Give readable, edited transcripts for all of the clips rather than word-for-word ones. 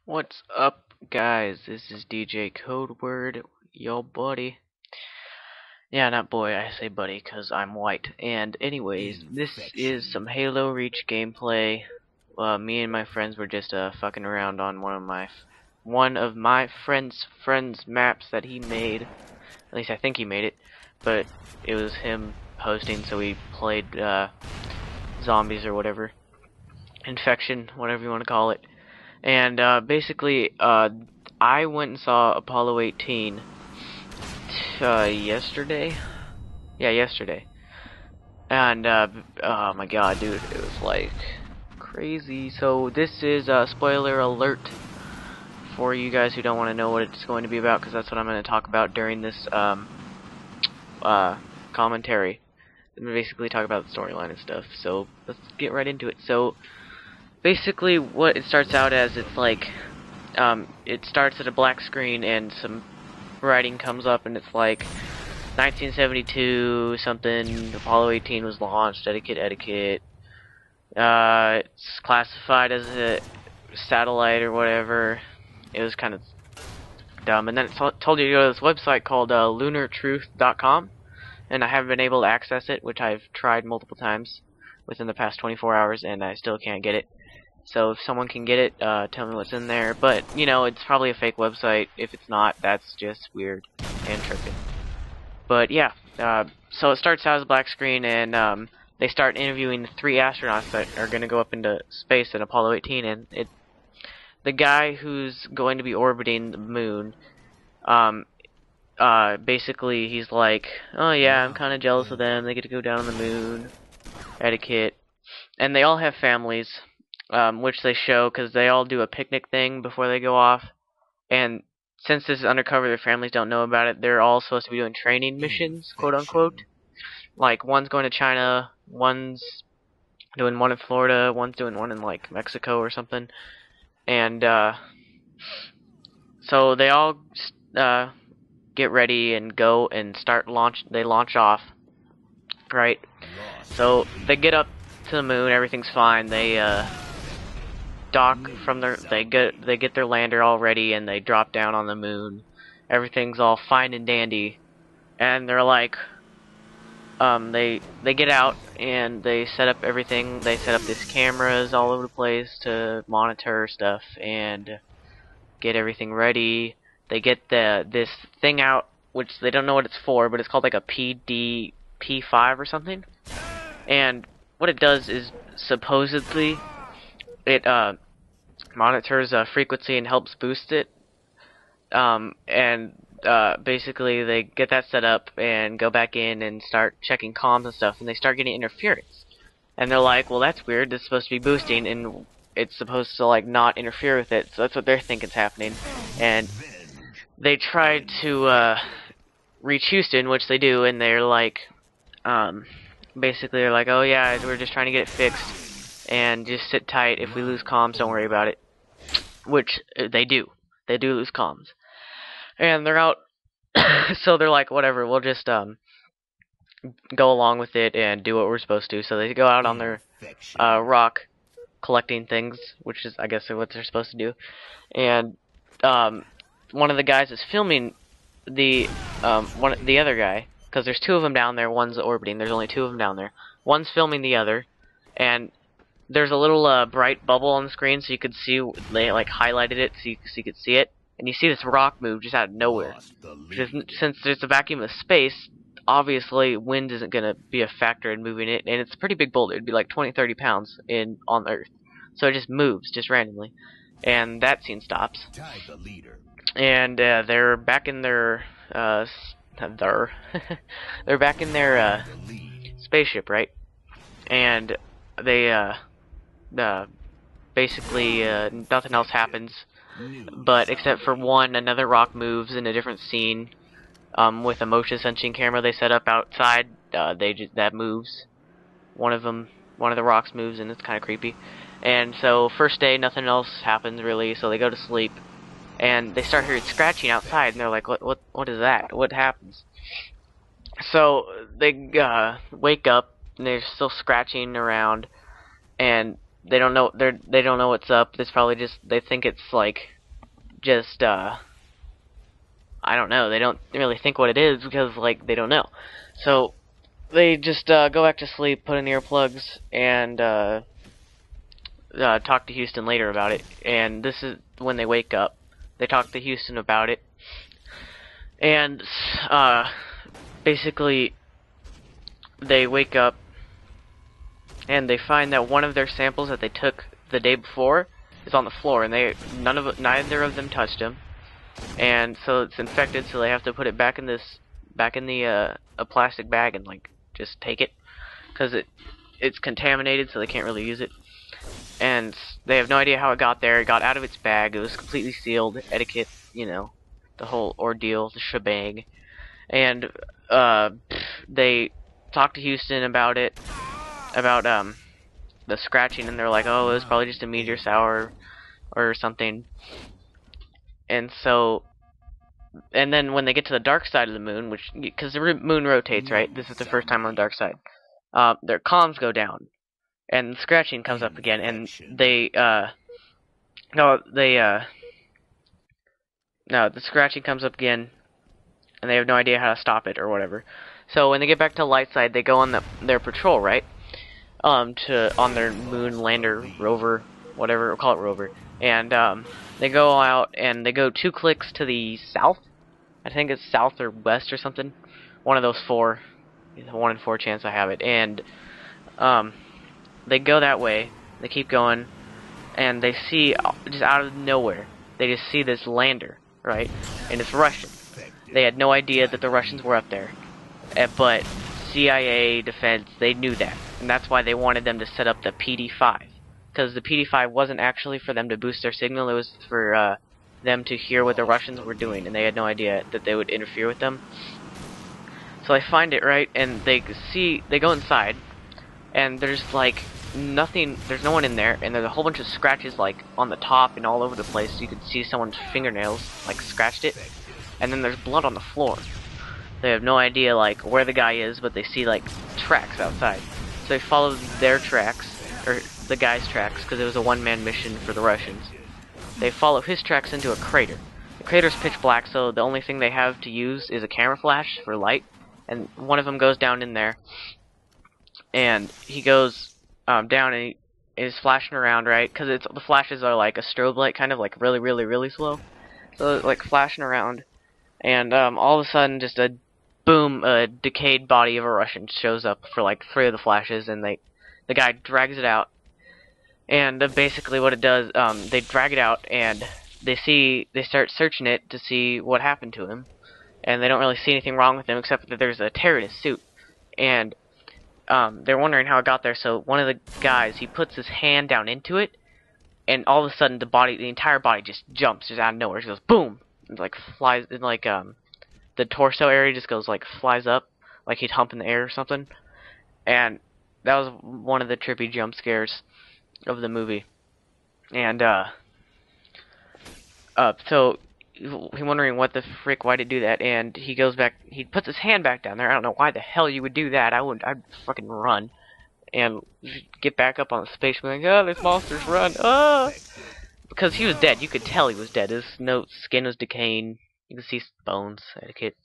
What's up, guys? This is DJ Codeword, yo buddy. Yeah, not boy, I say buddy because I'm white. And anyways, this is some Halo Reach gameplay. Me and my friends were just fucking around on one of my friend's maps that he made. At least I think he made it, but it was him hosting, so we played zombies or whatever, infection, whatever you want to call it. And basically, I went and saw Apollo 18 yesterday. Yeah, yesterday. And oh my god, dude, it was like crazy. So this is spoiler alert for you guys who don't want to know what it's going to be about, because that's what I'm going to talk about during this commentary. I'm gonna basically talk about the storyline and stuff. So let's get right into it. So basically, what it starts out as, it's like it starts at a black screen and some writing comes up, and it's like 1972 something, Apollo 18 was launched, etiquette. It's classified as a satellite or whatever. It was kind of dumb, and then it told you to go to this website called lunartruth.com, and I haven't been able to access it, which I've tried multiple times within the past 24 hours, and I still can't get it. So if someone can get it, tell me what's in there. But, you know, it's probably a fake website. If it's not, that's just weird and tripping. But yeah, so it starts out as a black screen, and they start interviewing the 3 astronauts that are going to go up into space in Apollo 18. And the guy who's going to be orbiting the moon, basically he's like, oh yeah, I'm kind of jealous of them. They get to go down on the moon, etiquette. And they all have families. Which they show because they all do a picnic thing before they go off. And since this is undercover, their families don't know about it. They're all supposed to be doing training missions, quote unquote. Like, one's going to China, one's doing one in Florida, one's doing one in, like, Mexico or something. And, so they all get ready and go and they launch off, right? So they get up to the moon, everything's fine. They, dock from they get their lander all ready, and they drop down on the moon. Everything's all fine and dandy, and they're like, they get out and they set up everything. They set up these cameras all over the place to monitor stuff and get everything ready. They get this thing out, which they don't know what it's for, but it's called like a PDP-5 or something. And what it does is supposedly it monitors frequency and helps boost it. Basically they get that set up and go back in and start checking comms and stuff, and they start getting interference. And they're like, well, that's weird, this is supposed to be boosting, and it's supposed to like not interfere with it, so that's what they're thinking's happening. And they tried to reach Houston, which they do, and they're like, basically they're like, oh yeah, we're just trying to get it fixed. And just sit tight. If we lose comms, don't worry about it. Which they do. They do lose comms. And they're out. So they're like, whatever, we'll just go along with it and do what we're supposed to. So they go out on their rock collecting things, which is, I guess, what they're supposed to do. And one of the guys is filming the other guy, because there's 2 of them down there. One's orbiting. There's only 2 of them down there. One's filming the other, and there's a little bright bubble on the screen, so you could see, they like highlighted it so you could see it, and you see this rock move just out of nowhere. Since there's a vacuum of space, obviously wind isn't going to be a factor in moving it, and it's a pretty big boulder. It'd be like 20-30 pounds on Earth, so it just moves just randomly, and that scene stops. And they're back in their they're back in their spaceship, right? And they basically nothing else happens, but except for another rock moves in a different scene with a motion sensing camera they set up outside. That moves. One of the rocks moves, and it's kind of creepy. And so first day, nothing else happens really, so they go to sleep, and they start hearing scratching outside, and they're like, what is that? What happens? So they wake up, and they're still scratching around, and they don't know they don't know what's up. It's probably just they think it's like just I don't know. They don't really think what it is because like they don't know. So they just go back to sleep, put in earplugs, and talk to Houston later about it. And this is when they wake up. They talk to Houston about it, and basically they wake up and they find that one of their samples that they took the day before is on the floor, and neither of them touched him, and so it's infected. So they have to put it back in the a plastic bag and like just take it because it's contaminated, so they can't really use it. And they have no idea how it got there. It got out of its bag. It was completely sealed. Etiquette, you know, the whole ordeal, the shebang. And they talked to Houston about it, about the scratching, and they're like, oh, it was probably just a meteor shower or something. And so, and then when they get to the dark side of the moon, which because the moon rotates, right? This is the first time on the dark side. Their comms go down, and the scratching comes up again, and the scratching comes up again, and they have no idea how to stop it or whatever. So when they get back to light side, they go on their patrol, right? On their moon lander rover, whatever, we'll call it rover, and they go out and they go 2 clicks to the south. I think it's south or west or something. One of those 4. 1 in 4 chance I have it. And they go that way. They keep going, and they see just out of nowhere, they just see this lander, right? And it's Russian. They had no idea that the Russians were up there, but CIA, defense, they knew that, and that's why they wanted them to set up the PD-5, because the PD-5 wasn't actually for them to boost their signal. It was for them to hear what the Russians were doing, and they had no idea that they would interfere with them. So they find it, right, and they go inside, and there's like nothing, there's no one in there, and there's a whole bunch of scratches like on the top and all over the place. You could see someone's fingernails like scratched it, and then there's blood on the floor. They have no idea like where the guy is, but they see like tracks outside. So they follow their tracks, or the guy's tracks, because it was a one-man mission for the Russians. They follow his tracks into a crater. The crater's pitch black, so the only thing they have to use is a camera flash for light. And one of them goes down in there, and he goes down, and he is flashing around, right? Because the flashes are like a strobe light, kind of like really, really, really slow. So like flashing around, and all of a sudden, just a boom, a decayed body of a Russian shows up for like 3 of the flashes, and the guy drags it out. And basically, what it does, they drag it out, and they start searching it to see what happened to him. And they don't really see anything wrong with him except that there's a tear in his suit. And they're wondering how it got there, so one of the guys, he puts his hand down into it, and all of a sudden the entire body just jumps just out of nowhere. It goes boom! It like flies, and like the torso area just goes like flies up, like he'd hump in the air or something. And that was one of the trippy jump scares of the movie. And so he's wondering what the frick, why did he do that, and he goes back, he puts his hand back down there. I don't know why the hell you would do that. I'd fucking run and get back up on the space and be like, oh, this monster's run, oh! Because he was dead. You could tell he was dead. His skin was decaying. You could see bones, etiquette.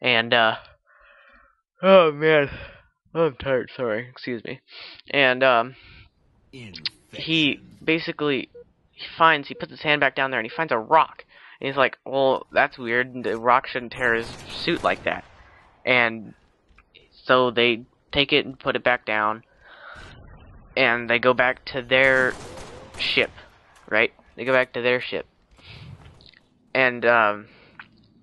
And oh man, I'm tired, sorry, excuse me. And he basically he puts his hand back down there, and he finds a rock. And he's like, well, that's weird. The rock shouldn't tear his suit like that. And so they take it and put it back down. And they go back to their ship, right? They go back to their ship. And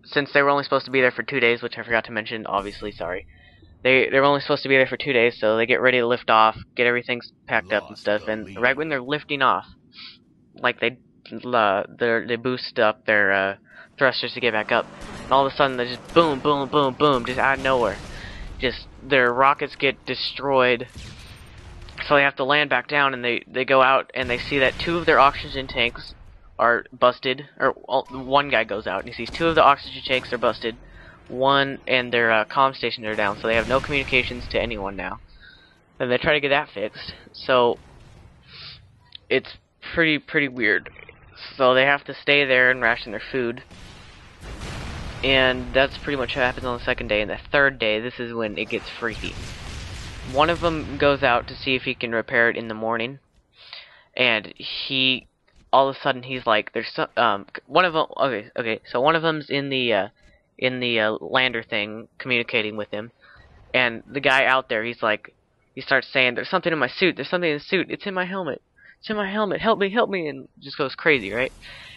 since they were only supposed to be there for 2 days, which I forgot to mention, obviously, sorry. They were only supposed to be there for 2 days, so they get ready to lift off, get everything packed up and stuff. And right when they're lifting off, like they boost up their thrusters to get back up, and all of a sudden they just boom, boom, boom, boom, just out of nowhere, just their rockets get destroyed. So they have to land back down, and they go out and they see that 2 of their oxygen tanks are busted, or one guy goes out and he sees 2 of the oxygen tanks are busted, one and their comm stations are down, so they have no communications to anyone now. Then they try to get that fixed. So it's pretty weird. So they have to stay there and ration their food. And that's pretty much what happens on the second day. And the third day, this is when it gets freaky. One of them goes out to see if he can repair it in the morning, and he, all of a sudden, he's like, there's some, one of them, okay, so one of them's in the lander thing, communicating with him, and the guy out there, he's like, he starts saying, there's something in my suit, it's in my helmet, help me, and just goes crazy, right?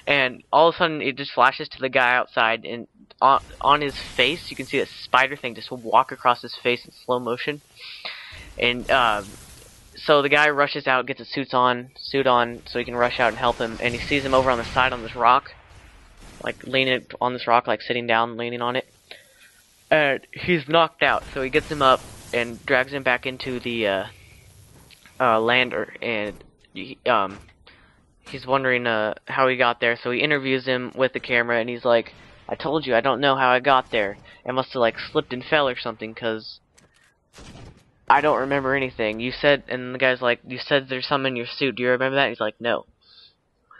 And all of a sudden, it just flashes to the guy outside, and on his face, you can see a spider thing just walk across his face in slow motion. And so the guy rushes out, gets his suit on, so he can rush out and help him. And he sees him over on the side on this rock, like leaning on this rock, like sitting down, leaning on it. And he's knocked out, so he gets him up and drags him back into the lander. And he's wondering how he got there. So he interviews him with the camera, and he's like, "I told you, I don't know how I got there. I must have like slipped and fell or something, 'cause I don't remember anything. You said," and the guy's like, "You said there's some in your suit. Do you remember that?" And he's like, "No."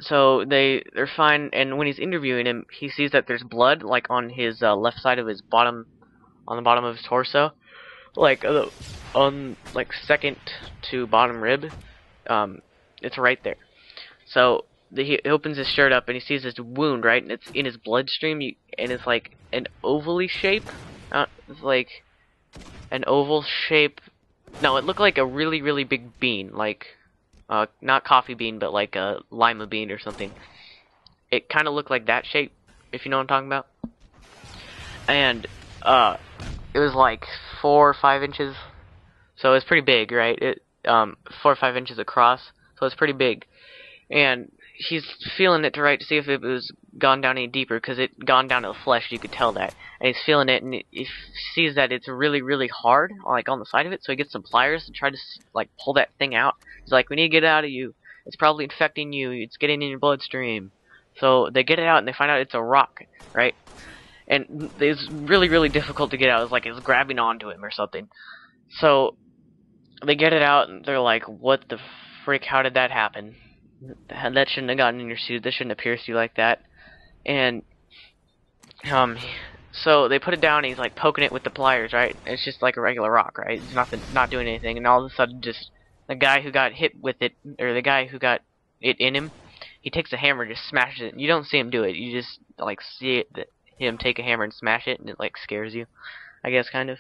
So they're fine. And when he's interviewing him, he sees that there's blood like on his left side of his bottom, on the bottom of his torso, like on like second to bottom rib. It's right there. So he opens his shirt up and he sees this wound, right, and it's in his bloodstream. And it's like an ovally shape. It's like an oval shape. No, it looked like a really big bean, like not coffee bean, but like a lima bean or something. It kind of looked like that shape, if you know what I'm talking about. And it was like 4 or 5 inches, so it's pretty big, right? 4 or 5 inches across, so it's pretty big. And he's feeling it to see if it was gone down any deeper, because it gone down to the flesh, you could tell that. And he's feeling it, and he sees that it's really hard, like on the side of it, so he gets some pliers and tries to like pull that thing out. He's like, "We need to get it out of you. It's probably infecting you. It's getting in your bloodstream." So they get it out, and they find out it's a rock, right? And it's really difficult to get out. It's like it's grabbing onto him or something. So they get it out, and they're like, "What the frick? How did that happen? That shouldn't have gotten in your suit. That shouldn't have pierced you like that." And so they put it down, and he's like poking it with the pliers, right? It's just like a regular rock, right? It's not doing anything. And all of a sudden, just the guy who got hit with it, or the guy who got it in him, he takes a hammer, just smashes it. You don't see him do it. You just like see him take a hammer and smash it, and it like scares you, I guess, kind of.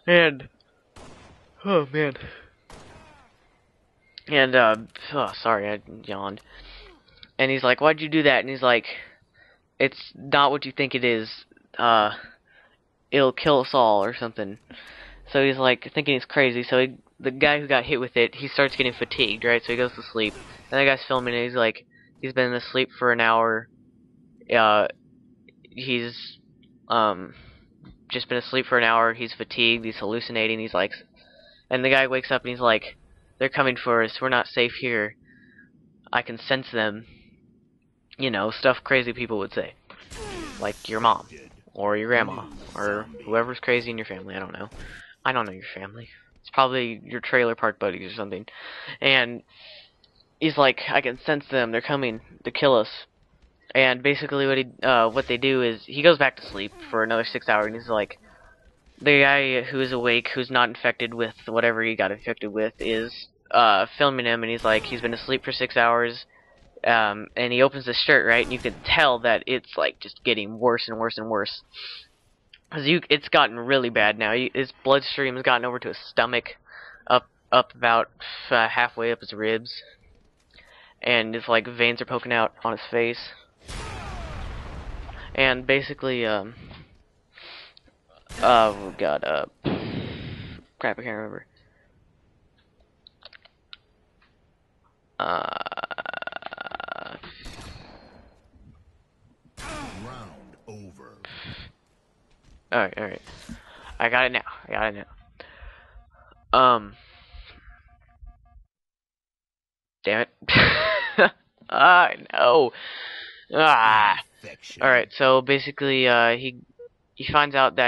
And oh man. And oh, sorry, I yawned. And he's like, "Why'd you do that?" And he's like, "It's not what you think it is. It'll kill us all or something." So he's like thinking he's crazy. So the guy who got hit with it, he starts getting fatigued, right? So he goes to sleep. And the guy's filming it. He's like, he's been asleep for an hour. He's just been asleep for an hour. He's fatigued. He's hallucinating. He's like, and the guy wakes up and he's like, "They're coming for us. We're not safe here. I can sense them." You know, stuff crazy people would say. Like your mom, or your grandma, or whoever's crazy in your family. I don't know. I don't know your family. It's probably your trailer park buddies or something. And he's like, "I can sense them. They're coming to kill us." And basically what they do is, he goes back to sleep for another 6 hours, and he's like, the guy who's awake, who's not infected with whatever he got infected with, is filming him, and he's like, he's been asleep for 6 hours, and he opens his shirt, right, and you can tell that it's like just getting worse and worse and worse. It's gotten really bad now. His bloodstream has gotten over to his stomach, up about halfway up his ribs, and his like veins are poking out on his face. And basically, oh god, crap, I can't remember. Round over. Alright. I got it now. Damn it. No. Alright, so basically, he finds out that